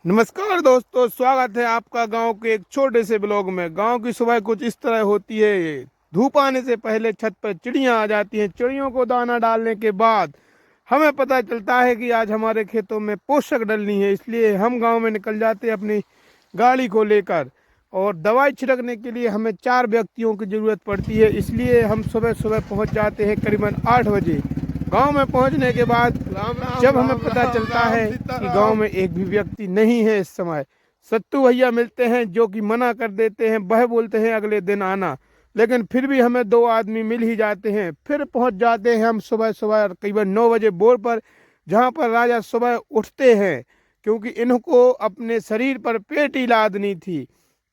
नमस्कार दोस्तों, स्वागत है आपका गांव के एक छोटे से ब्लॉग में। गांव की सुबह कुछ इस तरह होती है। धूप आने से पहले छत पर चिड़ियां आ जाती हैं। चिड़ियों को दाना डालने के बाद हमें पता चलता है कि आज हमारे खेतों में पोषक डलनी है, इसलिए हम गांव में निकल जाते हैं अपनी गाड़ी को लेकर। और दवाई छिड़कने के लिए हमें 4 व्यक्तियों की ज़रूरत पड़ती है, इसलिए हम सुबह सुबह पहुंच जाते हैं करीबन 8 बजे। गांव में पहुंचने के बाद जब हमें पता चलता है कि गांव में एक भी व्यक्ति नहीं है इस समय, सत्तू भैया मिलते हैं जो कि मना कर देते हैं। वह बोलते हैं अगले दिन आना, लेकिन फिर भी हमें 2 आदमी मिल ही जाते हैं। फिर पहुंच जाते हैं हम सुबह सुबह करीबन 9 बजे बोर पर, जहां पर राजा सुबह उठते हैं, क्योंकि इनको अपने शरीर पर पेटी लादनी थी,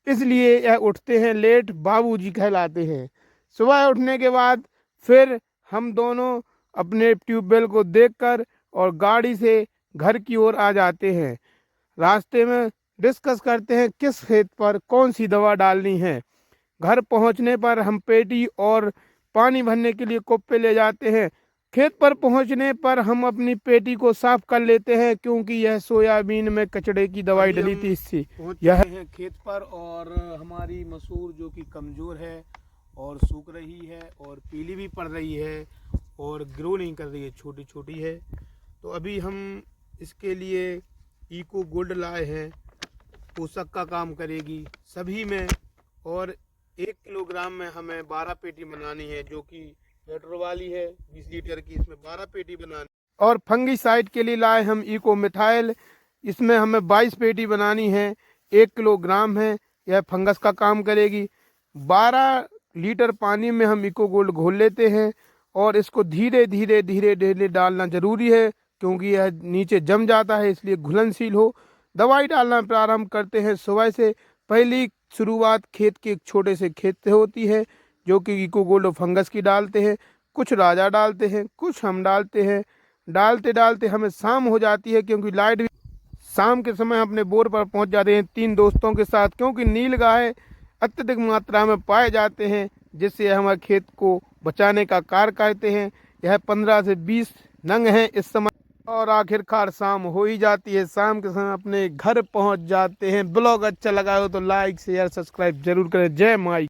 इसलिए यह उठते हैं लेट। बाबूजी कहलाते हैं। सुबह उठने के बाद फिर हम दोनों अपने ट्यूबवेल को देखकर और गाड़ी से घर की ओर आ जाते हैं। रास्ते में डिस्कस करते हैं किस खेत पर कौन सी दवा डालनी है। घर पहुंचने पर हम पेटी और पानी भरने के लिए कुप्पे ले जाते हैं। खेत पर पहुंचने पर हम अपनी पेटी को साफ कर लेते हैं, क्योंकि यह सोयाबीन में कचड़े की दवाई डली थी, इससे यह है खेत पर। और हमारी मसूर जो कि कमज़ोर है और सूख रही है और पीली भी पड़ रही है और ग्रो नहीं कर रही है, छोटी छोटी है। तो अभी हम इसके लिए इको गोल्ड लाए हैं, पोषक का काम करेगी सभी में। और 1 किलोग्राम में हमें 12 पेटी बनानी है, जो कि पेट्रोल वाली है 20 लीटर की, इसमें 12 पेटी बनानी। और फंगीसाइड के लिए लाए हम इको मिथाइल, इसमें हमें 22 पेटी बनानी है। 1 किलोग्राम है, यह फंगस का काम करेगी। 12 लीटर पानी में हम इको गोल्ड घोल लेते हैं और इसको धीरे धीरे धीरे धीरे डालना जरूरी है, क्योंकि यह नीचे जम जाता है, इसलिए घुलनशील हो। दवाई डालना प्रारंभ करते हैं सुबह से। पहली शुरुआत खेत के एक छोटे से खेत से होती है, जो कि इको गोल्ड और फंगस की डालते हैं। कुछ राजा डालते हैं, कुछ हम डालते हैं। डालते डालते हमें शाम हो जाती है, क्योंकि लाइट भी। शाम के समय हम अपने बोर पर पहुंच जाते हैं 3 दोस्तों के साथ, क्योंकि नील गाय अत्यधिक मात्रा में पाए जाते हैं, जिससे हमारे खेत को बचाने का कार्य करते हैं। यह 15 से 20 नंग हैं इस समय। और आखिरकार शाम हो ही जाती है। शाम के समय अपने घर पहुंच जाते हैं। ब्लॉग अच्छा लगा हो तो लाइक शेयर सब्सक्राइब जरूर करें। जय माई।